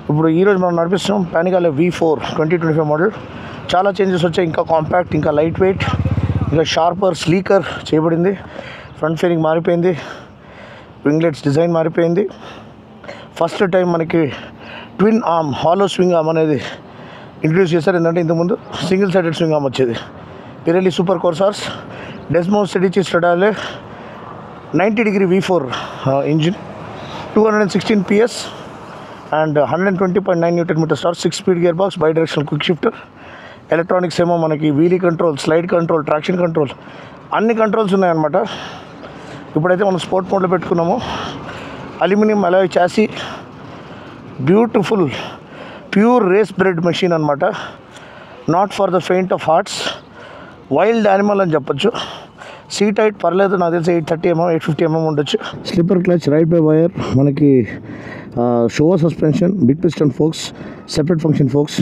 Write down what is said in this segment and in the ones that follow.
ఇప్పుడు ఈరోజు మనం నడిపిస్తున్నాం పానికాలే V4 2025 మోడల్. చాలా చేంజెస్ వచ్చాయి. ఇంకా కాంపాక్ట్, ఇంకా లైట్ వెయిట్, ఇంకా షార్పర్, స్లీకర్ చేయబడింది. ఫ్రంట్ ఫేరింగ్ మారిపోయింది, వింగ్లెట్స్ డిజైన్ మారిపోయింది. ఫస్ట్ టైం మనకి twin arm hollow swing arm అనేది ఇంట్రడ్యూస్ చేశారు. ఏంటంటే ఇంతకుముందు సింగిల్ సైడెడ్ స్వింగ్ ఆర్మ్ వచ్చేది. Pirelli super Corsa Desmo Sedici Stradale 90° V4 engine, 216 PS and 120.9 Nm torque, 6-speed gear box, bi directional quick shifter. Electronics ఏమో మనకి wheelie control, slide control, traction control, అన్ని controls ఉన్నాయన్నమాట. ఇప్పుడైతే మనం sport మోడ్లో పెట్టుకున్నాము. Aluminium alloy chassis, beautiful pure race bred machine అనమాట. Not for the faint of hearts, wild animal అని చెప్పొచ్చు. సీట్ హైట్ పర్లేదు, నాకు తెలిసి 830 mm 850 mm ఉండొచ్చు. Slipper clutch, ride by wire, మనకి Showa suspension, big piston forks, separate function forks,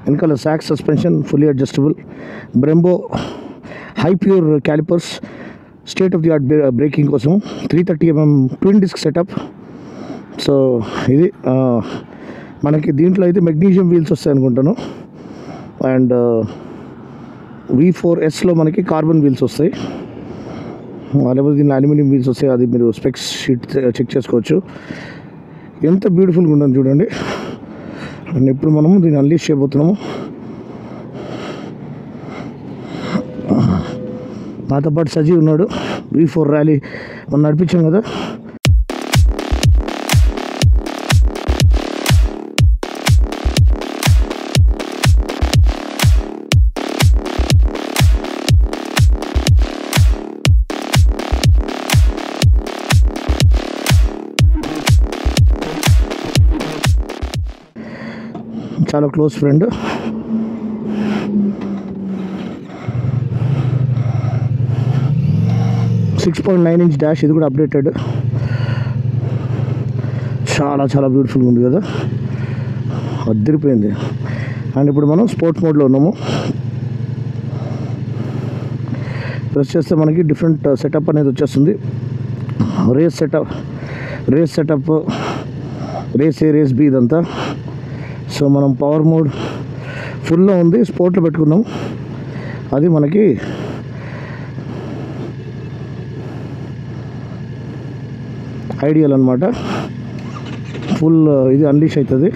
వెనకాల shocks suspension, fully adjustable, Brembo Hypure calipers, state of the art braking కోసం, 330 mm twin disc setup. So ఇది మనకి దీంట్లో అయితే magnesium wheels వస్తాయి అనుకుంటాను. And V4Sలో మనకి కార్బన్ వీల్స్ వస్తాయి, లేకపోతే దీనిలో అల్యూమినియం వీల్స్ వస్తాయి. అది మీరు స్పెక్స్ షీట్ చెక్ చేసుకోవచ్చు. ఎంత బ్యూటిఫుల్గా ఉంటుంది చూడండి. అండ్ ఇప్పుడు మనము దీన్ని అన్లీష్ చేయబోతున్నాము. నాతో పాటు సజీ ఉన్నాడు. V4 ర్యాలీ మనం నడిపించాం కదా. చాలా క్లోజ్ ఫ్రెండ్. .9" డాష్, ఇది కూడా అప్డేటెడ్. చాలా చాలా బ్యూటిఫుల్గా ఉంది కదా, అదిరిపోయింది. అండ్ ఇప్పుడు మనం స్పోర్ట్ మోడ్లో ఉన్నాము. ప్రెస్ చేస్తే మనకి డిఫరెంట్ సెటప్ అనేది వచ్చేస్తుంది. Race setup, race A, race B ఇదంతా. సో మనం పవర్ మోడ్ ఫుల్లో ఉంది, స్పోర్ట్లో పెట్టుకున్నాం. అది మనకి ఐడియల్ అనమాట. ఫుల్ ఇది అన్లీష్ అవుతుంది.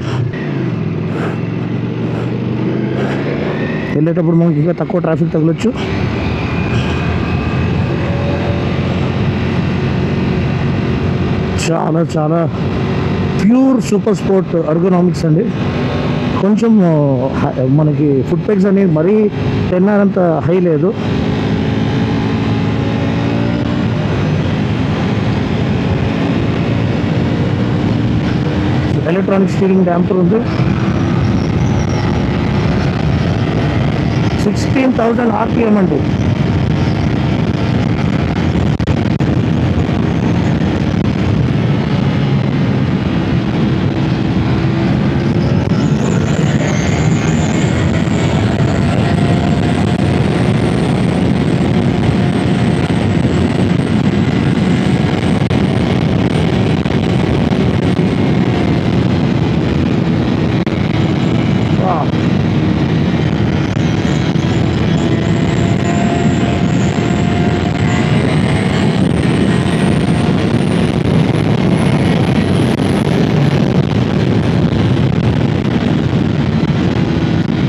వెళ్ళేటప్పుడు మనకి ఇంకా తక్కువ ట్రాఫిక్ తగలొచ్చు. చాలా చాలా ప్యూర్ సూపర్ స్పోర్ట్ ఎర్గోనామిక్స్ అండి. కొంచెం మనకి ఫుట్ పెగ్స్ అనేది మరీ 10 అంత హై లేదు. ఎలక్ట్రానిక్ స్టీరింగ్ డాంపర్ ఉంది. 16,000 RPM అండి.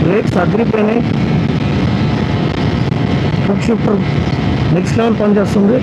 బ్రేక్స్ అదిరిపోయినాయి. క్విక్ షిఫ్టర్ నెక్స్ట్ లెవెల్ పనిచేస్తుంది.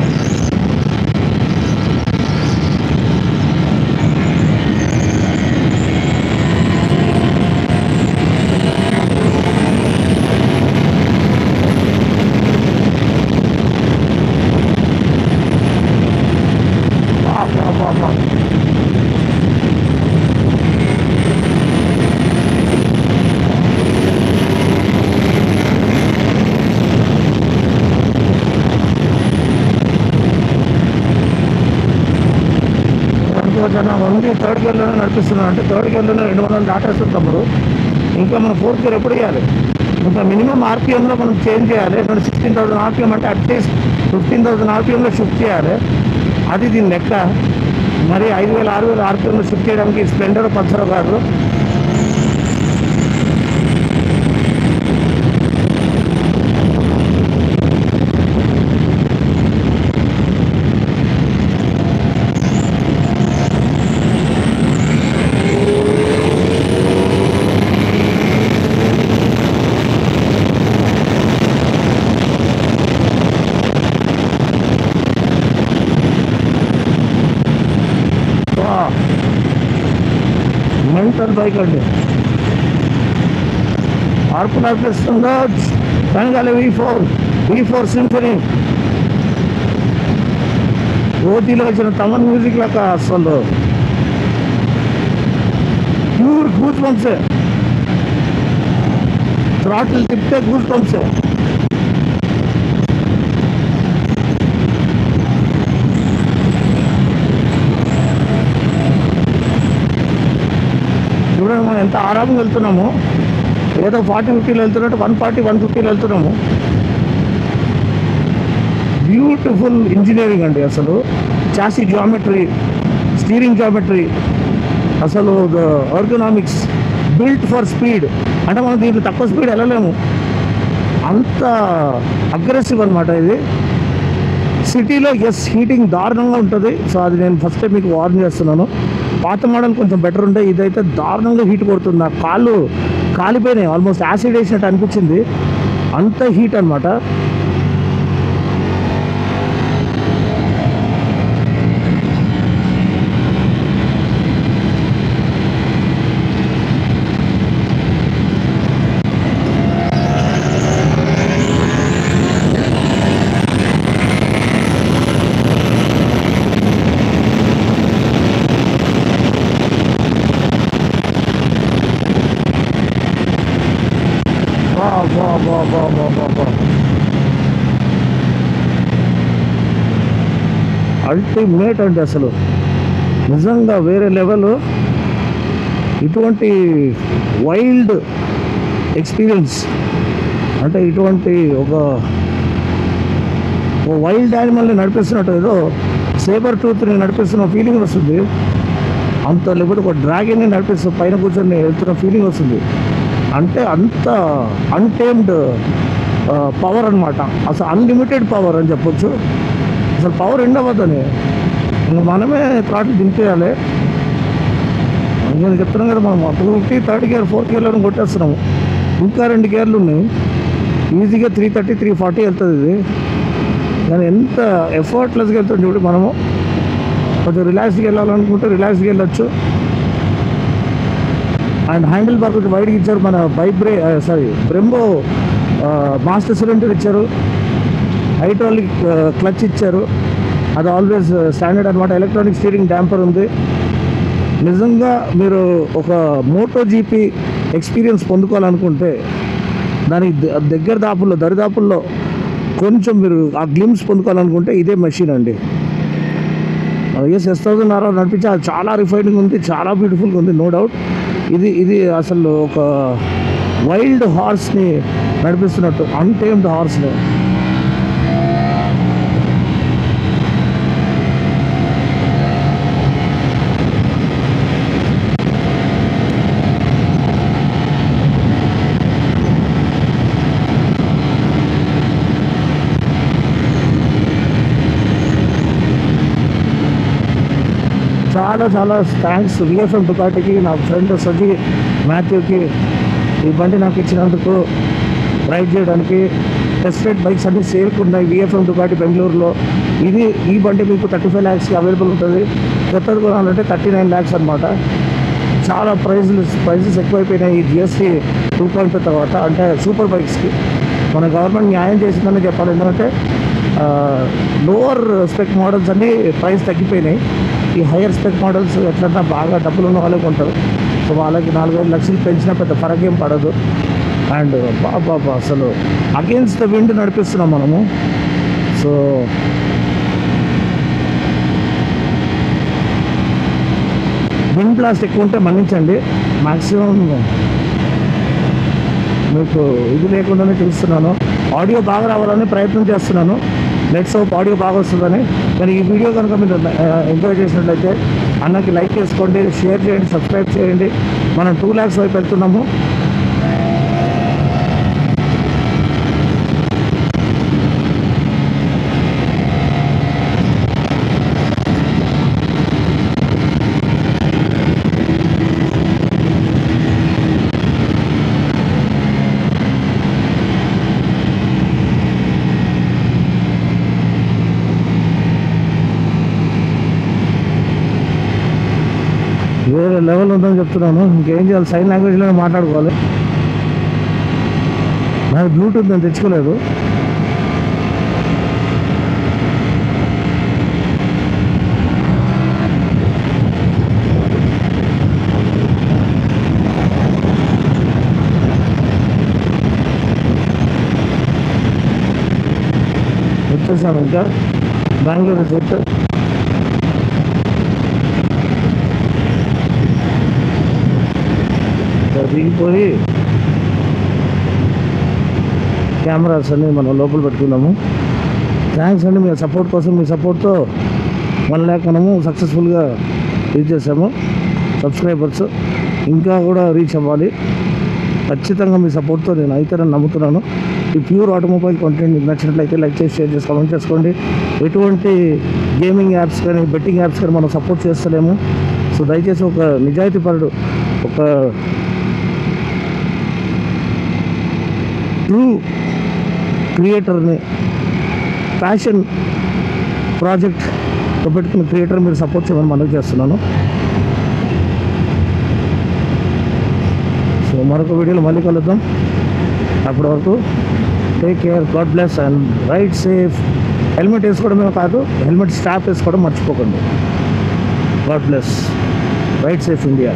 ఓన్లీ థర్డ్ గేర్లోనే నడిపిస్తున్నాం. అంటే థర్డ్ గేర్లోనే 200 దాటేస్తుంది తమ్ముడు. ఇంకా మనం ఫోర్త్ గేర్ ఎప్పుడు వేయాలి? ఇంకా మినిమం ఆర్పిఎంలో మనం చేంజ్ చేయాలి. 16,000 RPM అంటే అట్లీస్ట్ 15,000 RPMలో షిఫ్ట్ చేయాలి. అది దీని లెక్క. మరి 5,000 6,000 RPMలో షిఫ్ట్ చేయడానికి స్ప్లెండర్ పల్సర్ కాదు. మెంటల్ బైక్ అండి. మార్పు నడిపిస్తుందా బెంగాలీ V4 సింఫనీ. ఓటీలో వచ్చిన తమన్ మ్యూజిక్ లాగా అసలు ప్యూర్ గూస్ బంప్సే. థ్రాటిల్ తిప్పితే గూస్ బంప్సే. చూడండి మనం ఎంత ఆరామంగా వెళ్తున్నాము. ఏదో 40-50 వెళ్తున్నట్టు 140-150 వెళ్తున్నాము. బ్యూటిఫుల్ ఇంజనీరింగ్ అండి అసలు. చాసీ జియోమెట్రీ, స్టీరింగ్ జియోమెట్రీ, అసలు ఎర్గోనామిక్స్, బిల్ట్ ఫర్ స్పీడ్. అంటే మనం దీంట్లో తక్కువ స్పీడ్ వెళ్ళలేము, అంత అగ్రెసివ్ అనమాట ఇది. సిటీలో హీటింగ్ దారుణంగా ఉంటుంది. సో అది నేను ఫస్ట్ టైం మీకు వార్న్ చేస్తున్నాను. పాత మోడల్ కొంచెం బెటర్ ఉంటే ఇదైతే దారుణంగా హీట్ కొడుతుంది. నా కాళ్ళు కాలిపోయినాయి, ఆల్మోస్ట్ యాసిడ్ వేసినట్టు అనిపించింది, అంత హీట్ అనమాట. అల్టిమేట్ అండి అసలు, నిజంగా వేరే లెవెల్. ఇటువంటి వైల్డ్ ఎక్స్పీరియన్స్ అంటే ఇటువంటి ఒక వైల్డ్ యానిమల్ని నడిపిస్తున్నట్టు, ఏదో సేబర్ టూత్ని నడిపిస్తున్న ఫీలింగ్ వస్తుంది. అంత లేకపోతే ఒక డ్రాగన్ని నడిపిస్తూ పైన కూర్చొని వెళ్తున్న ఫీలింగ్ వస్తుంది. అంటే అంత అన్టేమ్డ్ పవర్ అనమాట. అసలు అన్లిమిటెడ్ పవర్ అని చెప్పొచ్చు. అసలు పవర్ ఎండ్ అవ్వద్దని మనమే థ్రాటిల్ దింపేయాలి. నేను చెప్తున్నాను కదా, మనం 250 థర్డ్ గేర్ 4th గేర్లను కొట్టేస్తున్నాము. ఇంకా 2 గేర్లు ఉన్నాయి, ఈజీగా 330 340 వెళ్తుంది ఇది. కానీ ఎంత ఎఫర్ట్లెస్గా వెళ్తుంది చూడు. మనము కొంచెం రిలాక్స్గా వెళ్ళాలనుకుంటే రిలాక్స్గా వెళ్ళొచ్చు. అండ్ హ్యాండిల్ బార్ కొంచెం వైడ్గా ఇచ్చారు. మన బ్రెంబో మాస్టర్ సిలిండర్ ఇచ్చారు, హైడ్రాలిక్ క్లచ్ ఇచ్చారు. అది ఆల్వేస్ స్టాండర్డ్ అనమాట. ఎలక్ట్రానిక్ స్టీరింగ్ డాంపర్ ఉంది. నిజంగా మీరు ఒక మోటో జీపీ ఎక్స్పీరియన్స్ పొందుకోవాలనుకుంటే దానికి దరిదాపుల్లో కొంచెం మీరు ఆ గ్లిమ్స్ పొందుకోవాలనుకుంటే ఇదే మెషిన్ అండి. S1000 నడిపించి అది చాలా రిఫైనింగ్ ఉంది, చాలా బ్యూటిఫుల్గా ఉంది, నో డౌట్. ఇది అసలు ఒక వైల్డ్ హార్స్ని నడిపిస్తున్నట్టు, అన్టేమ్డ్ హార్స్ని. చాలా థ్యాంక్స్ VFM డుకాటికి, నా ఫ్రెండ్ సజీ మాథ్యూకి ఈ బండి నాకు ఇచ్చినందుకు, రైడ్ చేయడానికి. టెస్ట్ రైడ్ బైక్స్ అన్నీ సేల్కి ఉన్నాయి VFM డుకాటి బెంగళూరులో. ఈ బండి మీకు 35 lakhsకి అవైలబుల్ ఉంటుంది. కొత్తది కొనాలంటే 39 lakhs అనమాట. చాలా ప్రైజెస్ ఎక్కువైపోయినాయి ఈ GST 2.0 తర్వాత. అంటే సూపర్ బైక్స్కి మన గవర్నమెంట్ న్యాయం చేసిందని చెప్పాలి. ఎందుకంటే లోవర్ స్పెక్ మోడల్స్ అన్నీ ప్రైస్ తగ్గిపోయినాయి. ఈ హయ్యర్ స్పెక్ మోడల్స్ ఎట్లన్నా బాగా డబ్బులు ఉన్న వాళ్ళకి ఉంటారు. సో వాళ్ళకి 4-5 లక్షలు పెంచినా పెద్ద ఫరక్ ఏం పడదు. అండ్ బాబా అసలు అగేన్స్ట్ ద విండ్ నడిపిస్తున్నాం మనము. సో విండ్ బ్లాస్ట్ ఎక్కువ ఉంటే మన్నించండి. మ్యాక్సిమం మీకు ఇది లేకుండానే చూస్తున్నాను. ఆడియో బాగా రావాలని ప్రయత్నం చేస్తున్నాను. లెట్స్ హోప్ ఆడియో బాగా వస్తుందని. కానీ ఈ వీడియో కనుక మీరు ఎంజాయ్ చేసినట్లయితే అన్నకి లైక్ చేసుకోండి, షేర్ చేయండి, సబ్స్క్రైబ్ చేయండి. మనం 2 lakhs వైపు వెళ్తున్నాము. వేరే లెవెల్ లెవెల్ ఉందని చెప్తున్నాను. ఇంకేం చేయాలి, సైన్ లాంగ్వేజ్లోనే మాట్లాడుకోవాలి. నాకు బ్లూటూత్ నేను తెచ్చుకోలేదు. వచ్చేసాను ఇంకా బెంగళూరు సెట్. దిగిపోయి కెమెరాస్ అన్ని మనం లోపల పెట్టుకున్నాము. థ్యాంక్స్ అండి మీ సపోర్ట్ కోసం. మీ సపోర్ట్తో 1 lakh మనము సక్సెస్ఫుల్గా రీచ్ చేసాము. సబ్స్క్రైబర్స్ ఇంకా కూడా రీచ్ అవ్వాలి. ఖచ్చితంగా మీ సపోర్ట్తో నేను అయితే నమ్ముతున్నాను. ఈ ప్యూర్ ఆటోమొబైల్ కంటెంట్ మీకు నచ్చినట్లయితే లైక్ చేసి, షేర్ చేసి, కామెంట్ చేసుకోండి. ఎటువంటి గేమింగ్ యాప్స్ కానీ బెట్టింగ్ యాప్స్ కానీ మనం సపోర్ట్ చేస్తలేము. సో దయచేసి ఒక నిజాయితీ పరుడు, ఒక ట్రూ క్రియేటర్ని, ప్యాషన్ ప్రాజెక్ట్ పెట్టుకున్న క్రియేటర్ మీరు సపోర్ట్ చేయమని మనవి చేస్తున్నాను. సో మరొక వీడియోలో మళ్ళీ కలుద్దాం. అప్పటి వరకు take care, god bless and ride safe. Helmet వేసుకోవడమే కాదు, హెల్మెట్ స్ట్రాప్ వేసుకోవడం మర్చిపోకండి. God bless. Ride safe India.